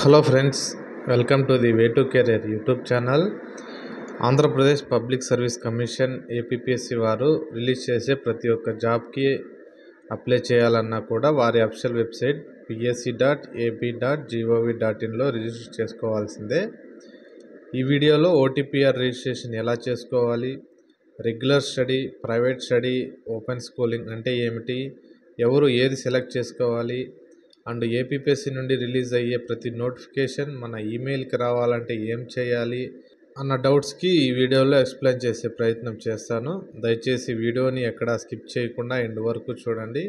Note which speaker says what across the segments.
Speaker 1: Hello friends, welcome to the way to career YouTube channel. Andhra Pradesh public service commission APPSC వారు release చేసే ప్రతి ఒక్క జాబ్కి అప్లై చేయాలన్నా కూడా వారి అఫిషియల్ వెబ్సైట్ psc.ap.gov.inలో రిజిస్టర్ చేసుకోవాల్సిందే. ఈ వీడియోలో ఓటీపీఆర్ రిజిస్ట్రేషన్ ఎలా చేసుకోవాలి, regular study, private study, open schooling అంటే ఏమిటి, ఎవరు ఏది సెలెక్ట్ చేసుకోవాలి, అండ్ ఏపీపీఎస్సీ నుండి రిలీజ్ అయ్యే ప్రతి నోటిఫికేషన్ మన ఈమెయిల్కి రావాలంటే ఏం చేయాలి అన్న డౌట్స్కి ఈ వీడియోలో ఎక్స్ప్లెయిన్ చేసే ప్రయత్నం చేస్తాను. దయచేసి వీడియోని ఎక్కడా స్కిప్ చేయకుండా ఎండ్ వరకు చూడండి.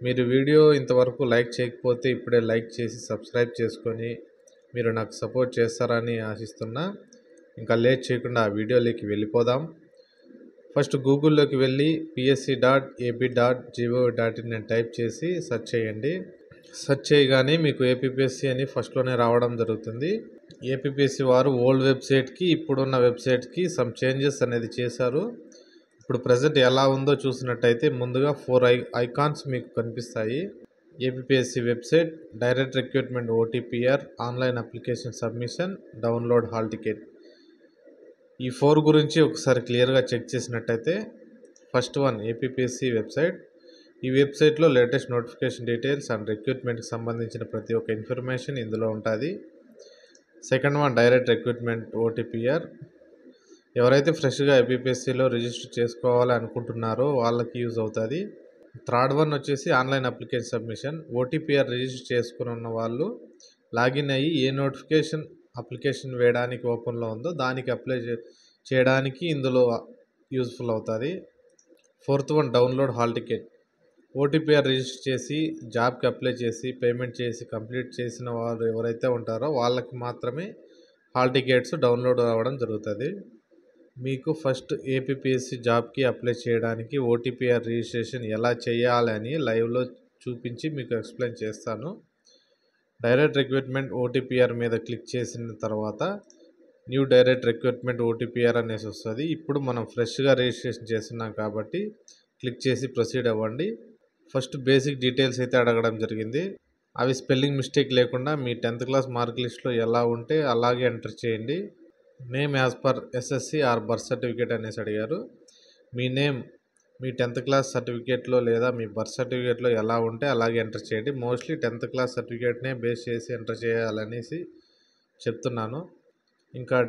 Speaker 1: మీరు వీడియో ఇంతవరకు లైక్ చేయకపోతే ఇప్పుడే లైక్ చేసి సబ్స్క్రైబ్ చేసుకొని మీరు నాకు సపోర్ట్ చేస్తారని ఆశిస్తున్నా. ఇంకా లేట్ చేయకుండా ఆ వీడియోలోకి వెళ్ళిపోదాం. ఫస్ట్ గూగుల్లోకి వెళ్ళి psc.ap.gov.in అని టైప్ చేసి సెర్చ్ చేయండి. సెర్చ్ చేయగానే మీకు ఏపీపీఎస్సీ అని ఫస్ట్లోనే రావడం జరుగుతుంది. ఏపీపీఎస్సీ వారు ఓల్డ్ వెబ్సైట్కి ఇప్పుడున్న వెబ్సైట్కి సమ్ చేంజెస్ అనేది చేశారు. ఇప్పుడు ప్రజెంట్ ఎలా ఉందో చూసినట్టయితే ముందుగా 4 ఐకాన్స్ మీకు కనిపిస్తాయి. APPSC website, direct recruitment OTPR, online application submission, download hall ticket. ఈ 4 గురించి ఒకసారి క్లియర్గా చెక్ చేసినట్టయితే ఫస్ట్ వన్ ఏపీపీఎస్సీ వెబ్సైట్. ఈ వెబ్సైట్లో లేటెస్ట్ నోటిఫికేషన్ డీటెయిల్స్ అండ్ రిక్రూట్మెంట్కి సంబంధించిన ప్రతి ఒక్క ఇన్ఫర్మేషన్ ఇందులో ఉంటుంది. Second one direct recruitment OTPR. ఎవరైతే ఫ్రెష్గా ఏపీపీఎస్సీలో రిజిస్టర్ చేసుకోవాలి అనుకుంటున్నారో వాళ్ళకి యూజ్ అవుతుంది. థర్డ్ వన్ వచ్చేసి online application submission. OTPR register చేసుకుని ఉన్న వాళ్ళు లాగిన్ అయ్యి ఏ నోటిఫికేషన్ అప్లికేషన్ వేయడానికి ఓపెన్లో ఉందో దానికి అప్లై చేయడానికి ఇందులో యూజ్ఫుల్ అవుతుంది. Fourth one download hall ticket. OTPR register చేసి జాబ్కి అప్లై చేసి పేమెంట్ చేసి కంప్లీట్ చేసిన వారు ఎవరైతే ఉంటారో వాళ్ళకి మాత్రమే హాల్ టికెట్స్ డౌన్లోడ్ అవ్వడం జరుగుతుంది. మీకు ఫస్ట్ ఏపీపీఎస్సీ జాబ్కి అప్లై చేయడానికి ఓటీపీఆర్ రిజిస్ట్రేషన్ ఎలా చేయాలని లైవ్లో చూపించి మీకు ఎక్స్ప్లెయిన్ చేస్తాను. డైరెక్ట్ రిక్రూట్మెంట్ ఓటీపీఆర్ మీద క్లిక్ చేసిన తర్వాత న్యూ డైరెక్ట్ రిక్రూట్మెంట్ ఓటీపీఆర్ అనేసి వస్తుంది. ఇప్పుడు మనం ఫ్రెష్గా రిజిస్ట్రేషన్ చేస్తున్నాం కాబట్టి క్లిక్ చేసి ప్రొసీడ్ అవ్వండి. ఫస్ట్ బేసిక్ డీటెయిల్స్ అయితే అడగడం జరిగింది. అవి స్పెల్లింగ్ మిస్టేక్ లేకుండా మీ 10th క్లాస్ మార్క్ లిస్ట్లో ఎలా ఉంటే అలాగే ఎంటర్ చేయండి. Name as per SSC or birth certificate అనేసి అడిగారు. మీ నేమ్ మీ 10th క్లాస్ సర్టిఫికేట్లో లేదా మీ బర్త్ సర్టిఫికేట్లో ఎలా ఉంటే అలాగే ఎంటర్ చేయండి. మోస్ట్లీ 10th క్లాస్ సర్టిఫికేట్నే బేస్ చేసి ఎంటర్ చేయాలనేసి చెప్తున్నాను. ఇంకా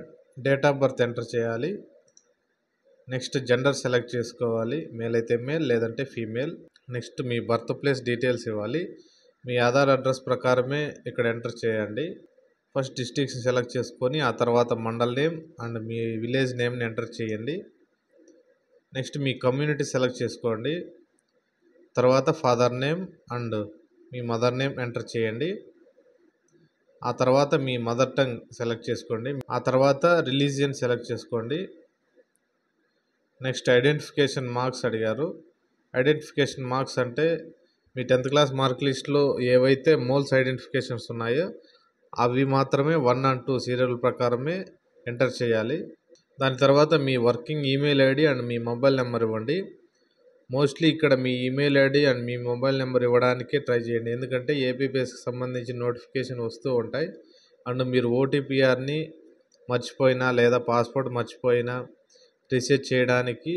Speaker 1: డేట్ ఆఫ్ బర్త్ ఎంటర్ చేయాలి. నెక్స్ట్ జెండర్ సెలెక్ట్ చేసుకోవాలి, మేల్ అయితే మేల్ లేదంటే ఫీమేల్. నెక్స్ట్ మీ బర్త్ ప్లేస్ డీటెయిల్స్ ఇవ్వాలి. మీ ఆధార్ అడ్రస్ ప్రకారమే ఇక్కడ ఎంటర్ చేయండి. ఫస్ట్ డిస్ట్రిక్ట్ని సెలెక్ట్ చేసుకొని ఆ తర్వాత మండల్ నేమ్ అండ్ మీ విలేజ్ నేమ్ని ఎంటర్ చేయండి. నెక్స్ట్ మీ కమ్యూనిటీ సెలెక్ట్ చేసుకోండి. తర్వాత ఫాదర్ నేమ్ అండ్ మీ మదర్ నేమ్ ఎంటర్ చేయండి. ఆ తర్వాత మీ మదర్ టంగ్ సెలెక్ట్ చేసుకోండి. ఆ తర్వాత రిలీజియన్ సెలెక్ట్ చేసుకోండి. నెక్స్ట్ ఐడెంటిఫికేషన్ మార్క్స్ అడిగారు. ఐడెంటిఫికేషన్ మార్క్స్ అంటే మీ 10th క్లాస్ మార్క్ లిస్ట్లో ఏవైతే మోల్స్ ఐడెంటిఫికేషన్స్ ఉన్నాయో అవి మాత్రమే 1 and 2 సీరియల్ ప్రకారమే ఎంటర్ చేయాలి. దాని తర్వాత మీ వర్కింగ్ ఈమెయిల్ ఐడి అండ్ మీ మొబైల్ నెంబర్ ఇవ్వండి. మోస్ట్లీ ఇక్కడ మీ ఈమెయిల్ ఐడి అండ్ మీ మొబైల్ నెంబర్ ఇవ్వడానికే ట్రై చేయండి. ఎందుకంటే ఏపీపీఎస్కి సంబంధించిన నోటిఫికేషన్ వస్తూ ఉంటాయి. అండ్ మీరు ఓటీపీఆర్ని మర్చిపోయినా లేదా పాస్వర్డ్ మర్చిపోయినా రీసెట్ చేయడానికి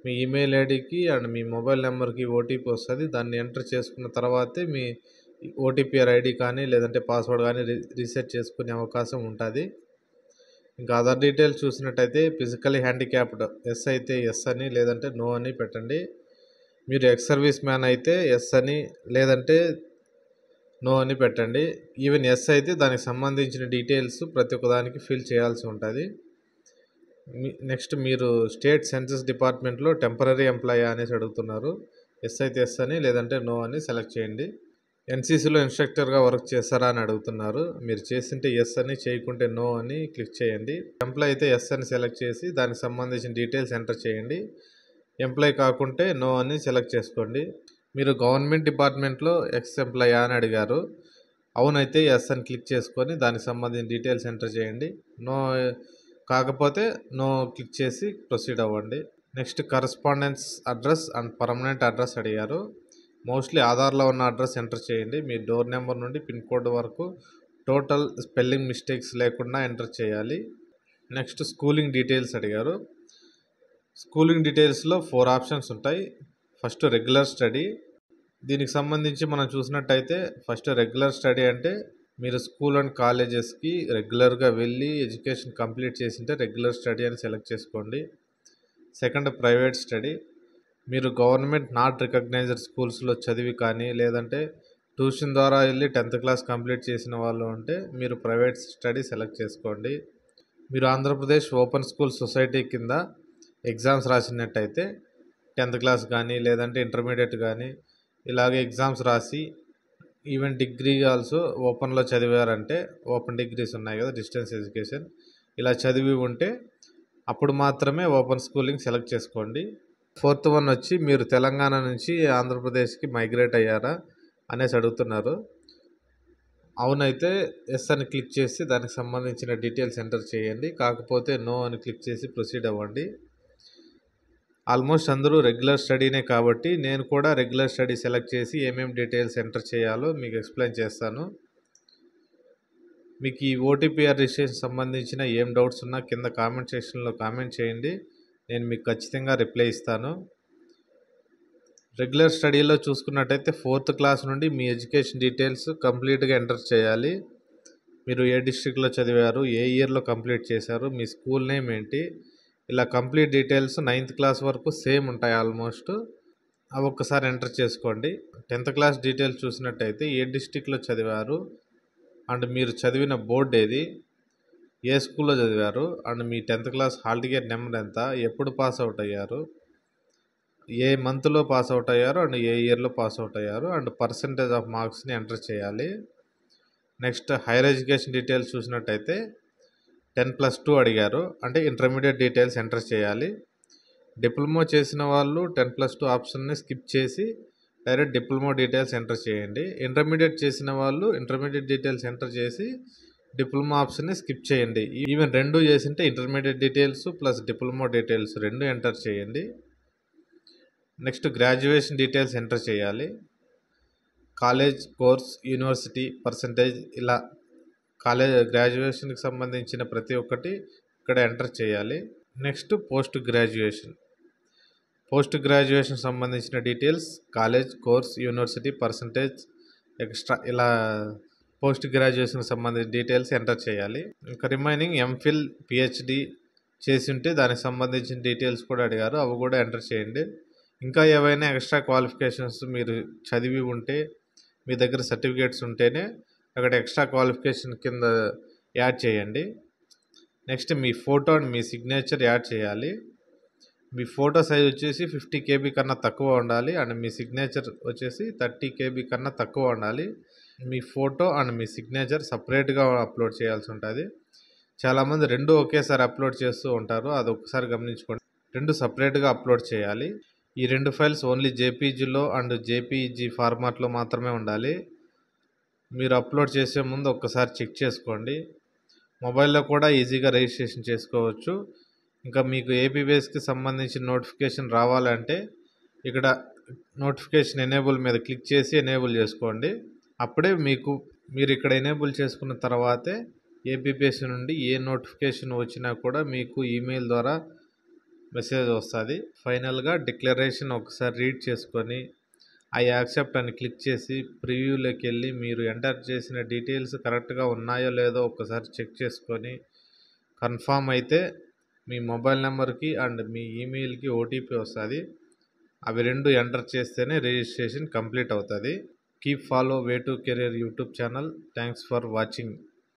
Speaker 1: మీ ఈమెయిల్ ఐడికి అండ్ మీ మొబైల్ నెంబర్కి ఓటీపీ వస్తుంది. దాన్ని ఎంటర్ చేసుకున్న తర్వాతే మీ ఓటీపీఆర్ ఐడి కానీ లేదంటే పాస్వర్డ్ కానీ రీసెట్ చేసుకునే అవకాశం ఉంటుంది. ఇంకా అదర్ డీటెయిల్స్ చూసినట్టయితే ఫిజికలీ హ్యాండిక్యాప్డ్ ఎస్ అయితే ఎస్ అని లేదంటే నో అని పెట్టండి. మీరు ఎక్స్ సర్వీస్ మ్యాన్ అయితే ఎస్ అని లేదంటే నో అని పెట్టండి. ఈవెన్ ఎస్ అయితే దానికి సంబంధించిన డీటెయిల్స్ ప్రతి ఒక్కదానికి ఫిల్ చేయాల్సి ఉంటుంది. నెక్స్ట్ మీరు స్టేట్ సెన్సస్ డిపార్ట్మెంట్లో టెంపరీ ఎంప్లాయీ అనేసి అడుగుతున్నారు. ఎస్ అయితే ఎస్ అని లేదంటే నో అని సెలెక్ట్ చేయండి. ఎన్సీసీలో ఇన్స్ట్రక్టర్గా వర్క్ చేస్తారా అని అడుగుతున్నారు. మీరు చేసింటే ఎస్ అని, చేయకుంటే నో అని క్లిక్ చేయండి. ఎంప్లాయ్ అయితే ఎస్ అని సెలెక్ట్ చేసి దానికి సంబంధించిన డీటెయిల్స్ ఎంటర్ చేయండి. ఎంప్లాయ్ కాకుంటే నో అని సెలెక్ట్ చేసుకోండి. మీరు గవర్నమెంట్ డిపార్ట్మెంట్లో ఎక్స్ ఎంప్లాయా అని అడిగారు. అవునైతే ఎస్ అని క్లిక్ చేసుకొని దానికి సంబంధించిన డీటెయిల్స్ ఎంటర్ చేయండి. నో కాకపోతే నో క్లిక్ చేసి ప్రొసీడ్ అవ్వండి. Next correspondence address and permanent address అడిగారు. మోస్ట్లీ ఆధార్లో ఉన్న అడ్రస్ ఎంటర్ చేయండి. మీ డోర్ నెంబర్ నుండి పిన్ కోడ్ వరకు టోటల్ స్పెల్లింగ్ మిస్టేక్స్ లేకుండా ఎంటర్ చేయాలి. నెక్స్ట్ స్కూలింగ్ డీటెయిల్స్ అడిగారు. స్కూలింగ్ డీటెయిల్స్లో 4 ఆప్షన్స్ ఉంటాయి. First regular study. దీనికి సంబంధించి మనం చూసినట్టయితే ఫస్ట్ రెగ్యులర్ స్టడీ అంటే మీరు స్కూల్ అండ్ కాలేజెస్కి రెగ్యులర్గా వెళ్ళి ఎడ్యుకేషన్ కంప్లీట్ చేసింటే రెగ్యులర్ స్టడీ అని సెలెక్ట్ చేసుకోండి. Second private study. మీరు గవర్నమెంట్ నాట్ రికగ్నైజ్డ్ స్కూల్స్లో చదివి కానీ లేదంటే ట్యూషన్ ద్వారా వెళ్ళి 10th క్లాస్ కంప్లీట్ చేసిన వాళ్ళు ఉంటే మీరు ప్రైవేట్ స్టడీ సెలెక్ట్ చేసుకోండి. మీరు ఆంధ్రప్రదేశ్ ఓపెన్ స్కూల్ సొసైటీ కింద ఎగ్జామ్స్ రాసినట్టయితే 10th క్లాస్ కానీ లేదంటే ఇంటర్మీడియట్ కానీ ఇలాగే ఎగ్జామ్స్ రాసి ఈవెన్ డిగ్రీ ఆల్సో ఓపెన్లో చదివారంటే ఓపెన్ డిగ్రీస్ ఉన్నాయి కదా, డిస్టెన్స్ ఎడ్యుకేషన్, ఇలా చదివి ఉంటే అప్పుడు మాత్రమే ఓపెన్ స్కూలింగ్ సెలెక్ట్ చేసుకోండి. 4th వన్ వచ్చి మీరు తెలంగాణ నుంచి ఆంధ్రప్రదేశ్కి మైగ్రేట్ అయ్యారా అనేసి అడుగుతున్నారు. అవునైతే ఎస్ అని క్లిక్ చేసి దానికి సంబంధించిన డీటెయిల్స్ ఎంటర్ చేయండి. కాకపోతే నో అని క్లిక్ చేసి ప్రొసీడ్ అవ్వండి. ఆల్మోస్ట్ అందరూ రెగ్యులర్ స్టడీనే కాబట్టి నేను కూడా రెగ్యులర్ స్టడీ సెలెక్ట్ చేసి ఏమేమి డీటెయిల్స్ ఎంటర్ చేయాలో మీకు ఎక్స్ప్లెయిన్ చేస్తాను. మీకు ఈ ఓటీపీఆర్ రిజిస్ట్రేషన్ సంబంధించిన ఏం డౌట్స్ ఉన్నా కింద కామెంట్ సెక్షన్లో కామెంట్ చేయండి, నేను మీకు ఖచ్చితంగా రిప్లై ఇస్తాను. రెగ్యులర్ స్టడీలో చూసుకున్నట్టయితే 4th క్లాస్ నుండి మీ ఎడ్యుకేషన్ డీటెయిల్స్ కంప్లీట్గా ఎంటర్ చేయాలి. మీరు ఏ డిస్ట్రిక్ట్లో చదివారు, ఏ ఇయర్లో కంప్లీట్ చేశారు, మీ స్కూల్ నేమ్ ఏంటి, ఇలా కంప్లీట్ డీటెయిల్స్ 9th క్లాస్ వరకు సేమ్ ఉంటాయి ఆల్మోస్ట్. అవి ఒక్కసారి ఎంటర్ చేసుకోండి. 10th క్లాస్ డీటెయిల్స్ చూసినట్టయితే ఏ డిస్ట్రిక్ట్లో చదివారు అండ్ మీరు చదివిన బోర్డు ఏది, ఏ స్కూల్లో చదివారు and me 10th class hall ticket number ఎంత, ఎప్పుడు పాస్ అవుట్ అయ్యారు, ఏ మంత్లో పాస్ అవుట్ అయ్యారు అండ్ ఏ ఇయర్లో పాస్ అవుట్ అయ్యారు అండ్ పర్సంటేజ్ ఆఫ్ మార్క్స్ని ఎంటర్ చేయాలి. నెక్స్ట్ హైయర్ ఎడ్యుకేషన్ డీటెయిల్స్ చూసినట్టయితే 10+2 అడిగారు, అంటే ఇంటర్మీడియట్ డీటెయిల్స్ ఎంటర్ చేయాలి. డిప్లొమా చేసిన వాళ్ళు 10+2 ఆప్షన్ని స్కిప్ చేసి డైరెక్ట్ డిప్లొమా డీటెయిల్స్ ఎంటర్ చేయండి. ఇంటర్మీడియట్ చేసిన వాళ్ళు ఇంటర్మీడియట్ డీటెయిల్స్ ఎంటర్ చేసి డిప్లొమా ఆప్షన్ని స్కిప్ చేయండి. ఈవెన్ రెండు చేసింటే intermediate details plus diploma details రెండు ఎంటర్ చేయండి. నెక్స్ట్ గ్రాడ్యుయేషన్ డీటెయిల్స్ ఎంటర్ చేయాలి. కాలేజ్, కోర్స్, యూనివర్సిటీ, పర్సంటేజ్, ఇలా గ్రాడ్యుయేషన్కి సంబంధించిన ప్రతి ఒక్కటి ఇక్కడ ఎంటర్ చేయాలి. నెక్స్ట్ పోస్ట్ గ్రాడ్యుయేషన్ సంబంధించిన details college, course, university, percentage, extra, ఇలా పోస్ట్ గ్రాడ్యుయేషన్కి సంబంధించిన డీటెయిల్స్ ఎంటర్ చేయాలి. ఇంకా రిమైనింగ్ ఎంఫిల్, పిహెచ్డి చేసి ఉంటే దానికి సంబంధించిన డీటెయిల్స్ కూడా అడిగారు, అవి కూడా ఎంటర్ చేయండి. ఇంకా ఏవైనా ఎక్స్ట్రా క్వాలిఫికేషన్స్ మీరు చదివి ఉంటే మీ దగ్గర సర్టిఫికేట్స్ ఉంటేనే అక్కడ ఎక్స్ట్రా క్వాలిఫికేషన్ కింద యాడ్ చేయండి. Next me photo and me signature add చేయాలి. మీ ఫోటో సైజ్ వచ్చేసి 50 KB కన్నా తక్కువ ఉండాలి అండ్ మీ సిగ్నేచర్ వచ్చేసి 30 KB కన్నా తక్కువ ఉండాలి. మీ ఫోటో అండ్ మీ సిగ్నేచర్ సపరేట్గా అప్లోడ్ చేయాల్సి ఉంటుంది. చాలామంది రెండు ఒకేసారి అప్లోడ్ చేస్తూ ఉంటారు, అది ఒకసారి గమనించుకోండి. రెండు సపరేట్గా అప్లోడ్ చేయాలి. ఈ రెండు ఫైల్స్ ఓన్లీ జేపీజీలో అండ్ జేపీజీ ఫార్మాట్లో మాత్రమే ఉండాలి. మీరు అప్లోడ్ చేసే ముందు ఒక్కసారి చెక్ చేసుకోండి. మొబైల్లో కూడా ఈజీగా రిజిస్ట్రేషన్ చేసుకోవచ్చు. ఇంకా మీకు ఏపీబేస్కి సంబంధించిన నోటిఫికేషన్ రావాలంటే ఇక్కడ నోటిఫికేషన్ ఎనేబుల్ మీద క్లిక్ చేసి ఎనేబుల్ చేసుకోండి. అప్పుడే మీరు ఇక్కడ ఎనేబుల్ చేసుకున్న తర్వాతే ఏపీబేస్ నుండి ఏ నోటిఫికేషన్ వచ్చినా కూడా మీకు ఈమెయిల్ ద్వారా మెసేజ్ వస్తుంది. ఫైనల్గా డిక్లరేషన్ ఒకసారి రీడ్ చేసుకొని ఐ యాక్సెప్ట్ అని క్లిక్ చేసి ప్రివ్యూలోకి వెళ్ళి మీరు ఎంటర్ చేసిన డీటెయిల్స్ కరెక్ట్గా ఉన్నాయో లేదో ఒకసారి చెక్ చేసుకొని కన్ఫామ్ అయితే మీ మొబైల్ నెంబర్కి అండ్ మీ ఈమెయిల్కి ఓటీపీ వస్తుంది. అవి రెండు ఎంటర్ చేస్తేనే రిజిస్ట్రేషన్ కంప్లీట్ అవుతుంది. Keep follow way to career YouTube channel. Thanks for watching.